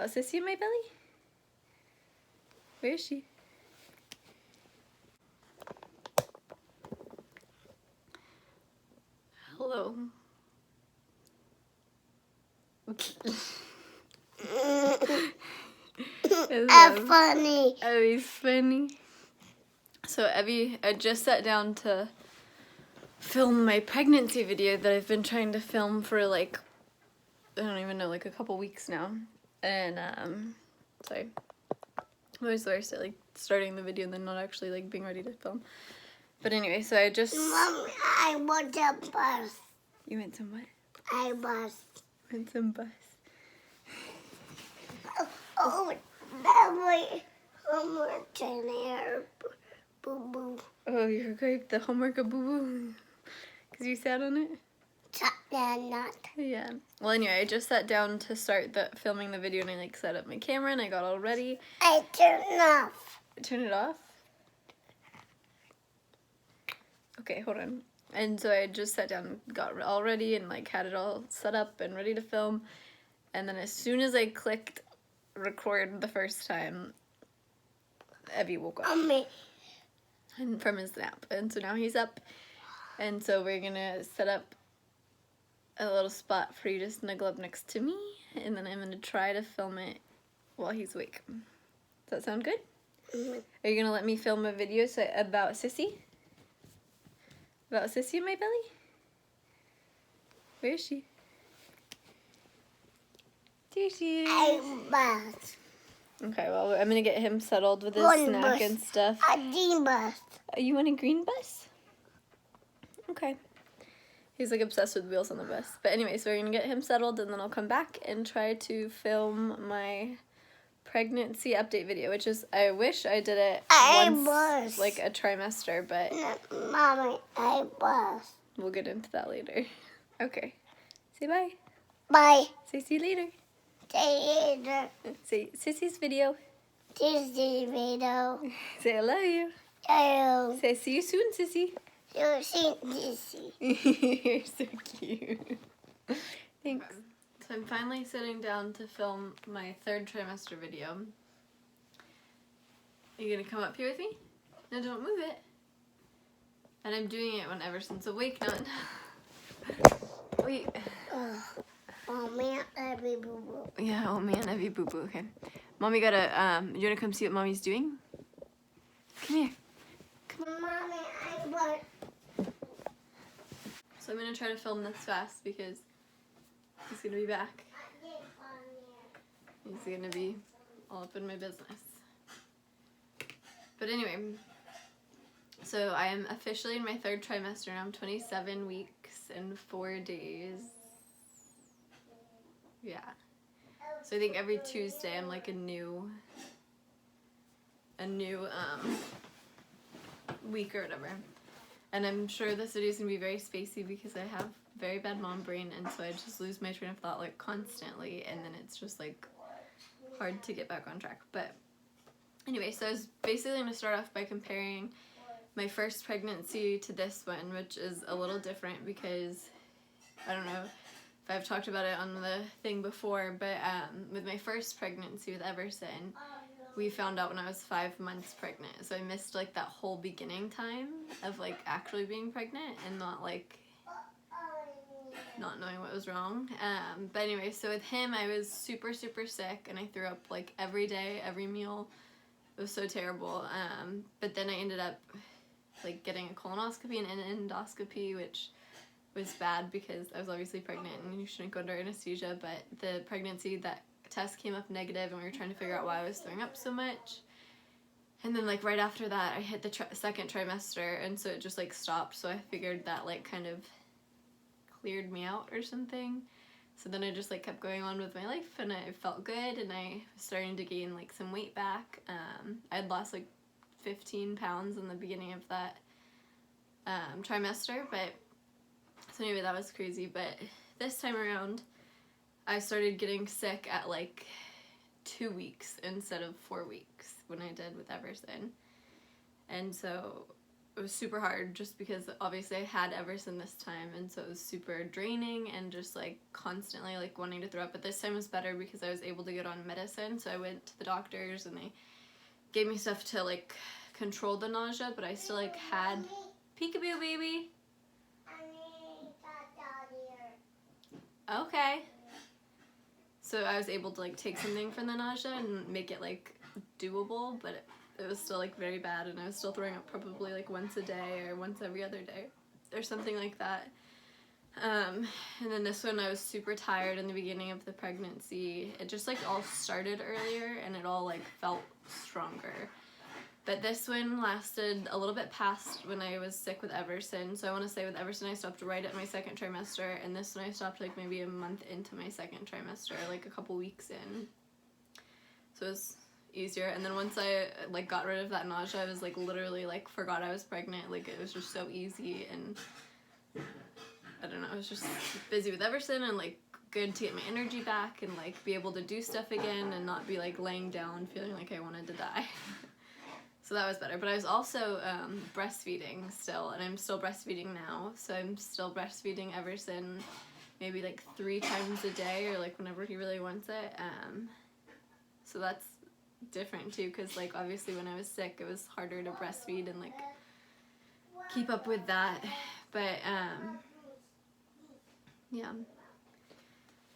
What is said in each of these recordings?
About Sissy in my belly? Where is she? Hello. Funny. Evie's funny. So Evie, I just sat down to film my pregnancy video that I've been trying to film for like, I don't even know, like a couple weeks now. And sorry, I'm always the worst at like starting the video and then not actually like being ready to film. But anyway, so I just... Mom, I want a bus. You went some what? I bus. Went some bus. Oh, that way. Homework in here. Boo boo. Oh, you forgot the homework of boo-boo. Because you sat on it? Not. Yeah. Well, anyway, I just sat down to start filming the video and I like set up my camera and I got all ready. I turned off. Turn it off? Okay, hold on. And so I just sat down, got all ready and like had it all set up and ready to film. And then as soon as I clicked record the first time, Evie woke up and from his nap. And so now he's up. And so we're gonna set up a little spot for you to snuggle up next to me. And then I'm gonna try to film it while he's awake. Does that sound good? Are you gonna let me film a video about Sissy? About Sissy in my belly? Where is she? There she is. I bus. Okay, well, I'm gonna get him settled with his One snack bus. and stuff. A green bus. You want a green bus? Okay. He's like obsessed with wheels on the bus. But anyway, so we're gonna get him settled and then I'll come back and try to film my pregnancy update video, which is, I wish I did it once, like a trimester, but Mommy, I bus. we'll get into that later. Okay. Say bye. Bye. Say see you later. See you later. Say Sissy's video. This is video. Say I love you. Oh, Say see you soon, Sissy. you see this. You're so cute. Thanks. So I'm finally sitting down to film my third trimester video. Are you gonna come up here with me? No, don't move it. And I'm doing it when Everson's awake now. Wait. Oh man, every boo boo. Yeah, oh man, Evie boo boo. Okay. Mommy gotta, you wanna come see what Mommy's doing? Come here. Mommy, I want. So I'm gonna try to film this fast because he's gonna be back. He's gonna be all up in my business. But anyway, so I am officially in my third trimester now. I'm 27 weeks and 4 days. Yeah. So I think every Tuesday I'm like a new week or whatever. And I'm sure this video is gonna be very spacey because I have very bad mom brain, and so I just lose my train of thought like constantly, and then it's just like hard to get back on track. But anyway, so I was basically gonna start off by comparing my first pregnancy to this one, which is a little different because I don't know if I've talked about it on the thing before, but with my first pregnancy with Everson, we found out when I was 5 months pregnant. So I missed like that whole beginning time of like actually being pregnant and not like not knowing what was wrong. But anyway, so with him I was super sick and I threw up like every day, every meal. It was so terrible. But then I ended up like getting a colonoscopy and an endoscopy, which was bad because I was obviously pregnant and you shouldn't go under anesthesia, but the pregnancy, that test came up negative and we were trying to figure out why I was throwing up so much. And then like right after that I hit the second trimester, and so it just like stopped, so I figured that like kind of cleared me out or something. So then I just like kept going on with my life and I felt good and I was starting to gain like some weight back. I had lost like 15 pounds in the beginning of that trimester, but so anyway, that was crazy. But this time around I started getting sick at like 2 weeks instead of 4 weeks when I did with Everson. And so it was super hard just because obviously I had Everson this time, and so it was super draining and just like constantly like wanting to throw up. But this time was better because I was able to get on medicine, so I went to the doctors and they gave me stuff to like control the nausea, but I still like had peekaboo baby. Okay. So I was able to like take something from the nausea and make it like doable, but it was still like very bad, and I was still throwing up probably like once a day or once every other day or something like that. And then this one, I was super tired in the beginning of the pregnancy. It just like all started earlier and it all like felt stronger. But this one lasted a little bit past when I was sick with Everson. So I want to say with Everson I stopped right at my second trimester, and this one I stopped like maybe a month into my second trimester, like a couple weeks in. So it was easier. And then once I like got rid of that nausea, I was like literally like forgot I was pregnant. Like it was just so easy, and I don't know, I was just busy with Everson and like good to get my energy back and like be able to do stuff again and not be like laying down feeling like I wanted to die. So that was better. But I was also breastfeeding still, and I'm still breastfeeding now. So I'm still breastfeeding Everson maybe like 3 times a day, or like whenever he really wants it. So that's different too, because like obviously when I was sick it was harder to breastfeed and like keep up with that. But yeah.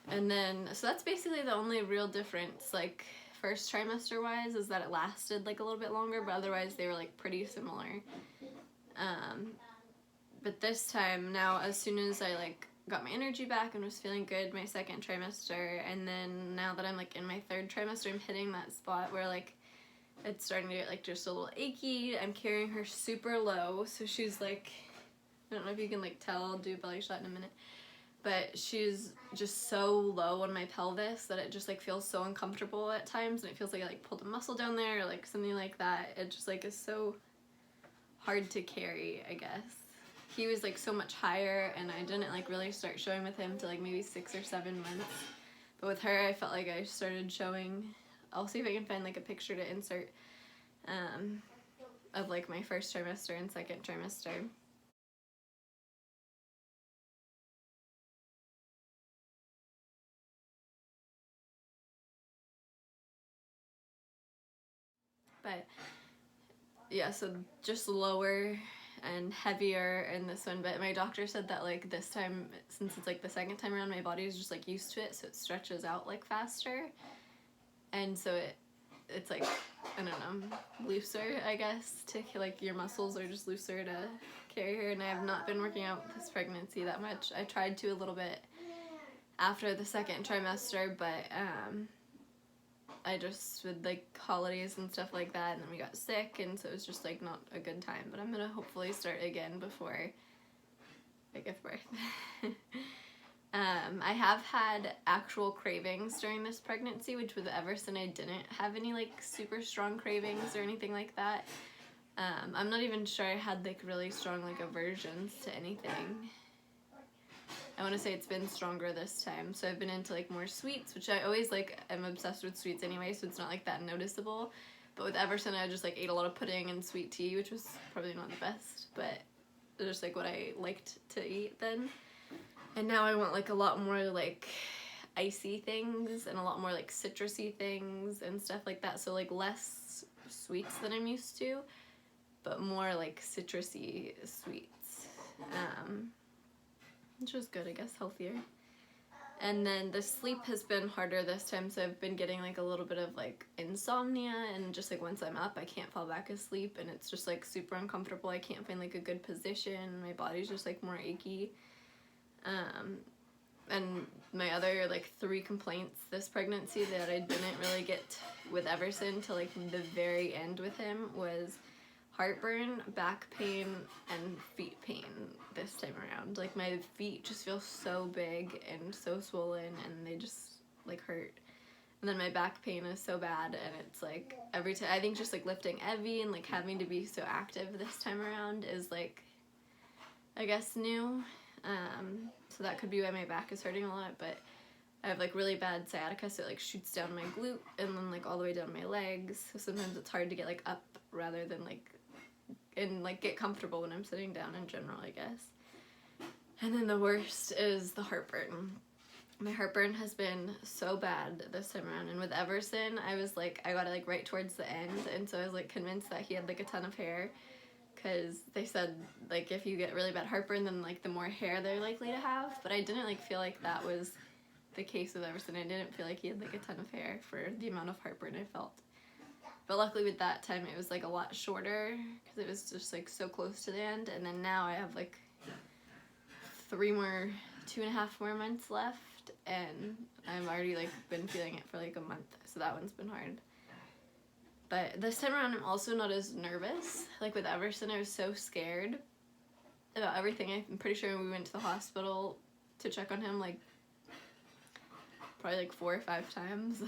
And then, so that's basically the only real difference, like, first trimester wise, is that it lasted like a little bit longer, but otherwise they were like pretty similar. But this time, now, as soon as I like got my energy back and was feeling good my second trimester, and then now that I'm like in my third trimester, I'm hitting that spot where like it's starting to get like just a little achy. I'm carrying her super low, so she's like, I don't know if you can like tell, I'll do a belly shot in a minute. But she's just so low on my pelvis that it just like feels so uncomfortable at times, and it feels like I like pulled a muscle down there or like something like that. It just like is so hard to carry, I guess. He was like so much higher, and I didn't like really start showing with him till like maybe 6 or 7 months. But with her, I felt like I started showing. I'll see if I can find like a picture to insert of like my first trimester and second trimester. But yeah, so just lower and heavier in this one. But my doctor said that like this time, since it's like the second time around, my body is just like used to it, so it stretches out like faster, and so it's like, I don't know, looser, I guess, to like your muscles are just looser to carry her. And I have not been working out this pregnancy that much. I tried to a little bit after the second trimester, but I just, with like holidays and stuff like that, and then we got sick, and so it was just like not a good time. But I'm gonna hopefully start again before I give birth. I have had actual cravings during this pregnancy, which with Everson I didn't have any like super strong cravings or anything like that. I'm not even sure I had like really strong like aversions to anything. I want to say it's been stronger this time. So I've been into like more sweets, which I always like, I'm obsessed with sweets anyway, so it's not like that noticeable. But with Everson, I just like ate a lot of pudding and sweet tea, which was probably not the best, but it's just like what I liked to eat then. And now I want like a lot more like icy things and a lot more like citrusy things and stuff like that. So like less sweets than I'm used to, but more like citrusy sweets. Which was good, I guess, healthier. And then the sleep has been harder this time, so I've been getting like a little bit of like insomnia, and just like once I'm up I can't fall back asleep, and it's just like super uncomfortable. I can't find like a good position. My body's just like more achy. And my other like 3 complaints this pregnancy that I didn't really get with Everson till like the very end with him was heartburn, back pain, and feet pain this time around. Like my feet just feel so big and so swollen, and they just like hurt. And then my back pain is so bad, and it's like every time, I think just like lifting heavy and like having to be so active this time around is like, I guess, new. So that could be why my back is hurting a lot, but I have like really bad sciatica, so it like shoots down my glute and then like all the way down my legs. So sometimes it's hard to get like up rather than like and like get comfortable when I'm sitting down in general, I guess. And then the worst is the heartburn. My heartburn has been so bad this time around, and with Everson, I was like, I got it like right towards the end, and so I was like convinced that he had like a ton of hair, because they said like if you get really bad heartburn, then like the more hair they're likely to have. But I didn't like feel like that was the case with Everson. I didn't feel like he had like a ton of hair for the amount of heartburn I felt. But luckily with that time it was like a lot shorter, because it was just like so close to the end, and then now I have like 2.5 more months left, and I've already like been feeling it for like a month, so that one's been hard. But this time around I'm also not as nervous. Like with Everson, I was so scared about everything. I'm pretty sure we went to the hospital to check on him like probably like 4 or 5 times.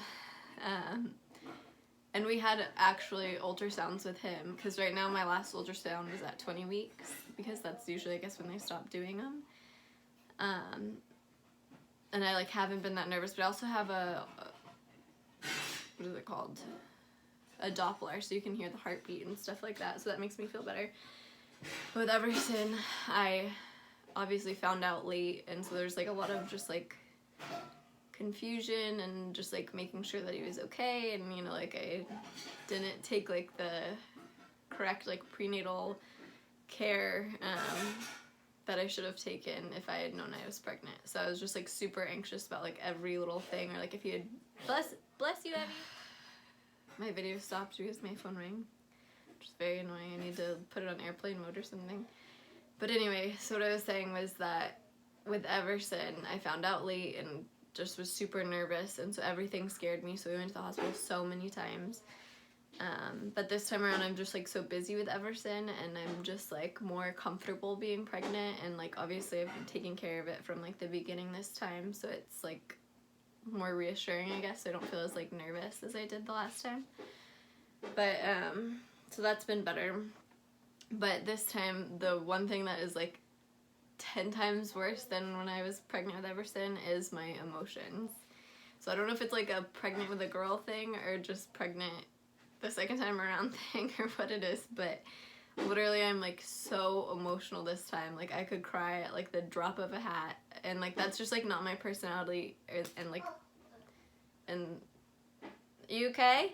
And we had actually ultrasounds with him, because right now my last ultrasound was at 20 weeks, because that's usually I guess when they stop doing them. And I like haven't been that nervous, but I also have a what is it called? A Doppler, so you can hear the heartbeat and stuff like that, so that makes me feel better. But with Everson, I obviously found out late, and so there's like a lot of just like confusion and just like making sure that he was okay, and you know, like I didn't take like the correct like prenatal care that I should have taken if I had known I was pregnant. So I was just like super anxious about like every little thing, or like if he had bless you, Abby. My video stopped because my phone rang, which is very annoying. I need to put it on airplane mode or something. But anyway, so what I was saying was that with Everson, I found out late and just was super nervous, and so everything scared me, so we went to the hospital so many times. But this time around I'm just like so busy with Everson, and I'm just like more comfortable being pregnant, and like obviously I've been taking care of it from like the beginning this time, so it's like more reassuring, I guess. I don't feel as like nervous as I did the last time. But so that's been better. But this time the one thing that is like 10 times worse than when I was pregnant with Everson is my emotions. So I don't know if it's like a pregnant with a girl thing or just pregnant the second time around thing or what it is, but literally I'm like so emotional this time. Like I could cry at like the drop of a hat, and like that's just like not my personality. And like, and you okay?